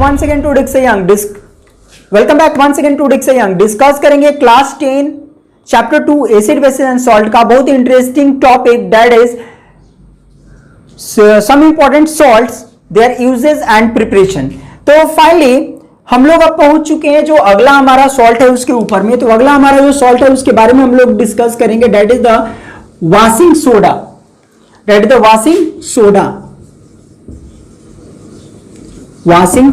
once again to Diksha Young. Welcome back once again to Diksha Young. Discuss करेंगे class 10 chapter 2 acid bases and salt का बहुत interesting topic that is some important salts their uses and preparation. तो finally हम लोग अब पहुंच चुके हैं जो अगला हमारा सॉल्ट है उसके ऊपर में. तो अगला हमारा जो सॉल्ट है उसके बारे में हम लोग डिस्कस करेंगे that is the washing soda. That is the washing soda. Washing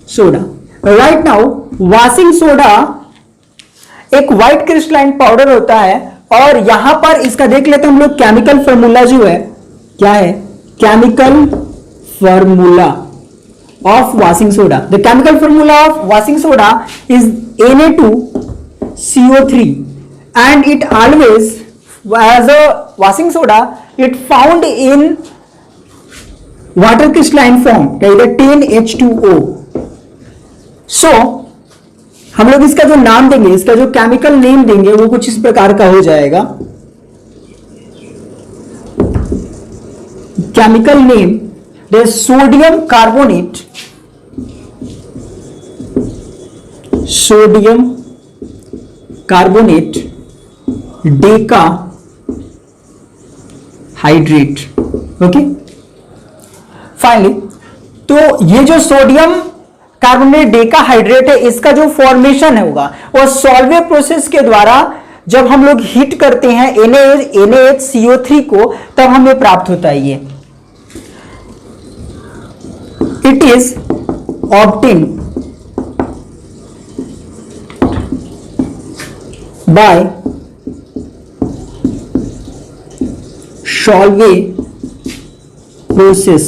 soda. Right now washing soda एक व्हाइट क्रिस्टलाइन पाउडर होता है और यहां पर इसका देख लेते हैं हम लोग केमिकल फॉर्मूला जो है क्या है. Chemical formula of washing soda. The chemical formula of washing soda is Na2CO3 and it always as a washing soda it found in water crystalline form that is 10H2O. So हम लोग इसका जो नाम देंगे, इसका जो केमिकल नेम देंगे वो कुछ इस प्रकार का हो जाएगा. Chemical name the sodium carbonate. Sodium carbonate Deka hydrate. Okay finally तो ये जो सोडियम कार्बोनेट डेका हाइड्रेट है इसका जो फॉर्मेशन होगा वो सॉल्वे प्रोसेस के द्वारा जब हम लोग हीट करते हैं NaHCO3 को तब हमें प्राप्त होता है. ये it is obtain bye Solvay process.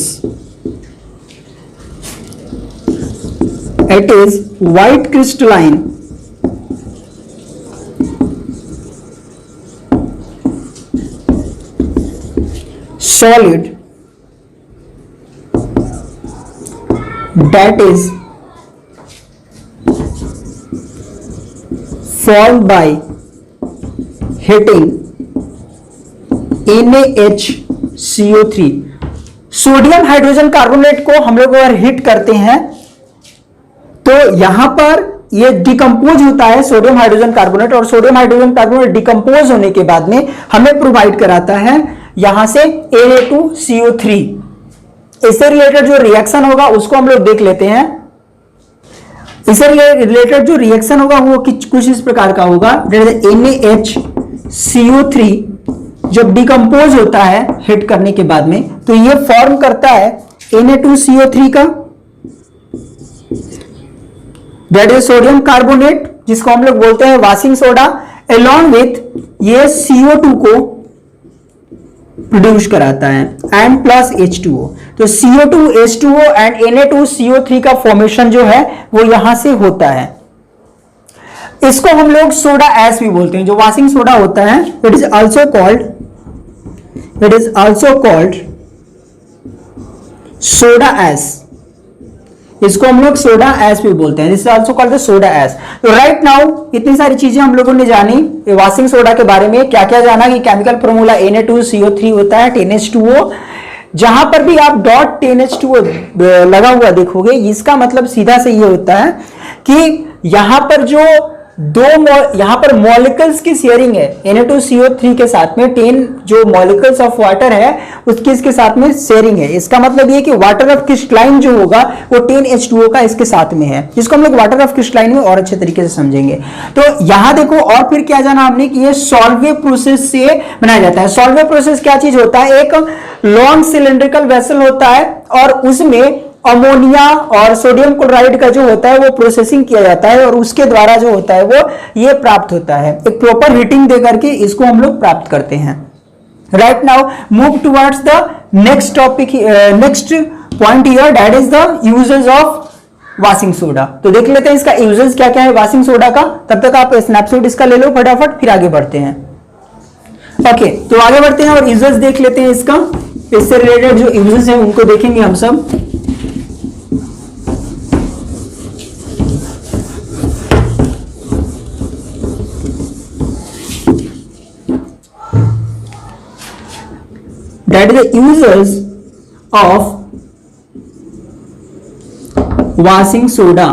It is white crystalline solid that is formed by heating NaHCO3. Sodium hydrogen carbonate को हम लोग अगर हीट करते हैं तो यहां पर ये डिकम्पोज होता है सोडियम हाइड्रोजन कार्बोनेट और सोडियम हाइड्रोजन कार्बोनेट डिकम्पोज होने के बाद में हमें प्रोवाइड कराता है यहां से Na2CO3. इससे रिलेटेड जो रिएक्शन होगा उसको हम लोग देख लेते हैं. इससे रिलेटेड जो रिएक्शन होगा वो कुछ इस प्रकार का होगा. NaHCO3 जब डिकम्पोज होता है हीट करने के बाद में तो ये फॉर्म करता है Na2CO3 का. दैट इज सोडियम कार्बोनेट जिसको हम लोग बोलते हैं वॉशिंग सोडा अलॉन्ग विथ ये CO2 को प्रोड्यूस कराता है एंड प्लस H2O. तो CO2 H2O एंड Na2CO3 का फॉर्मेशन जो है वो यहां से होता है. इसको हम लोग सोडा एश भी बोलते हैं. जो वॉशिंग सोडा होता है it is also called soda ash. इसको हम लोग सोडा एश भी बोलते हैं. This is also called the soda ash. तो राइट नाउ इतनी सारी चीजें हम लोगों ने जानी वॉशिंग सोडा के बारे में. क्या क्या जाना कि केमिकल फॉर्मूला Na2CO3 होता है 10H2O. जहां पर भी आप डॉट 10H2O लगा हुआ देखोगे इसका मतलब सीधा से ये होता है कि यहां पर जो यहां पर मॉलिक्यूल्स की शेयरिंग है Na2CO3 के साथ में 10 जो मॉलिक्यूल्स ऑफ वाटर है उसकी इसके साथ में शेयरिंग है. इसका मतलब ये कि वाटर ऑफ क्रिस्टलाइन जो होगा वो 10H2O का इसके साथ में है. इसको हम लोग वाटर ऑफ क्रिस्टलाइन में और अच्छे तरीके से समझेंगे. तो यहां देखो और फिर क्या जाना हमने कि ये सॉल्वे प्रोसेस से बनाया जाता है. सॉल्वे प्रोसेस क्या चीज होता है. एक लॉन्ग सिलेंड्रिकल वेसल होता है और उसमें अमोनिया और सोडियम क्लोराइड का जो होता है वो प्रोसेसिंग किया जाता है और उसके द्वारा जो होता है वो ये प्राप्त होता है. एक प्रॉपर हीटिंग देकर के इसको हम लोग प्राप्त करते हैं. Right now move towards the next topic, next point here that is the uses of washing soda. तो देख लेते हैं इसका यूजेस क्या क्या है वॉशिंग सोडा का. तब तक आप स्नैपशॉट इसका ले लो फटाफट फिर आगे बढ़ते हैं. ओके तो आगे बढ़ते हैं और यूजेस देख लेते हैं इसका. इससे रिलेटेड जो यूजेस है उनको देखेंगे हम सब. that is the uses of washing soda.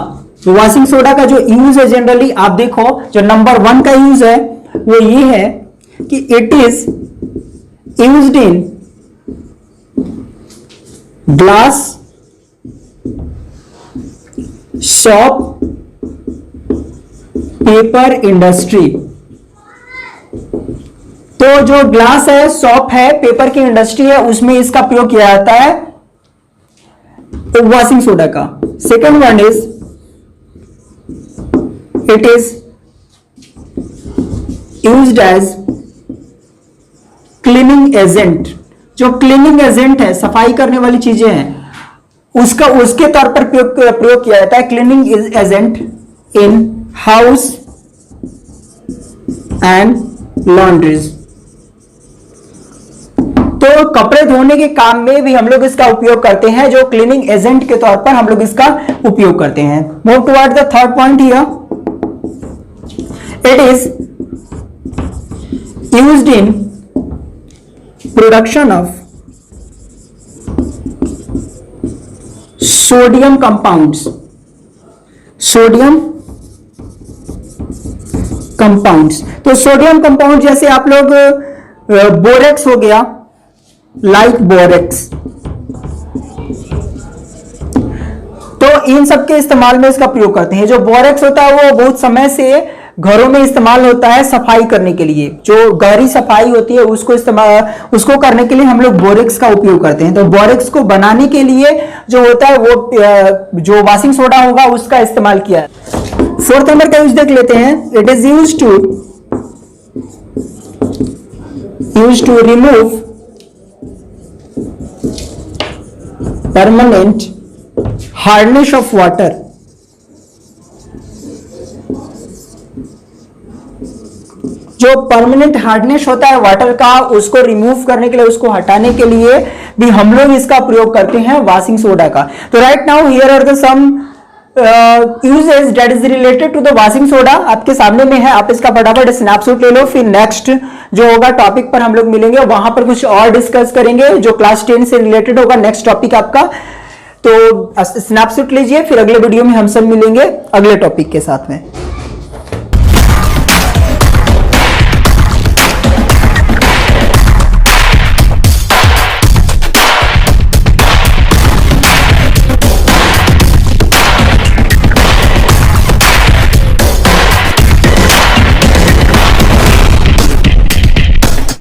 तो वॉशिंग सोडा का जो यूज है जनरली आप देखो, जो नंबर 1 का यूज है वो ये है कि it is used in glass, shop, paper industry. तो जो ग्लास है, शॉप है, पेपर की इंडस्ट्री है, उसमें इसका प्रयोग किया जाता है वॉशिंग सोडा का। Second one is it is used as cleaning agent. जो क्लीनिंग एजेंट है, सफाई करने वाली चीजें हैं, उसके तौर पर प्रयोग किया जाता है cleaning agent in house and laundries. तो कपड़े धोने के काम में भी हम लोग इसका उपयोग करते हैं, जो क्लीनिंग एजेंट के तौर पर हम लोग इसका उपयोग करते हैं। Move toward the third point here, it is used in production of sodium compounds. Sodium compounds, तो सोडियम कंपाउंड जैसे आप लोग बोरेक्स हो गया, लाइक बोरेक्स, तो इन सब के इस्तेमाल में इसका प्रयोग करते हैं। जो बोरेक्स होता है वो बहुत समय से घरों में इस्तेमाल होता है सफाई करने के लिए। जो गहरी सफाई होती है उसको करने के लिए हम लोग बोरेक्स का उपयोग करते हैं। तो बोरेक्स को बनाने के लिए जो होता है वो जो वॉशिंग सोडा होगा उसका इस्तेमाल किया है। फोर्थ नंबर का यूज देख लेते हैं। It is used to remove permanent hardness of water. जो परमानेंट हार्डनेस होता है वाटर का, उसको रिमूव करने के लिए, उसको हटाने के लिए भी हम लोग इसका प्रयोग करते हैं वॉशिंग सोडा का। तो right now here are the some uses that is related to the washing soda. आपके सामने में है, आप इसका फटाफट स्नैपशॉट ले लो, फिर नेक्स्ट जो होगा टॉपिक पर हम लोग मिलेंगे, वहां पर कुछ और डिस्कस करेंगे जो क्लास 10 से रिलेटेड होगा नेक्स्ट टॉपिक आपका। तो स्नैपशॉट लीजिए, फिर अगले वीडियो में हम सब मिलेंगे अगले टॉपिक के साथ में।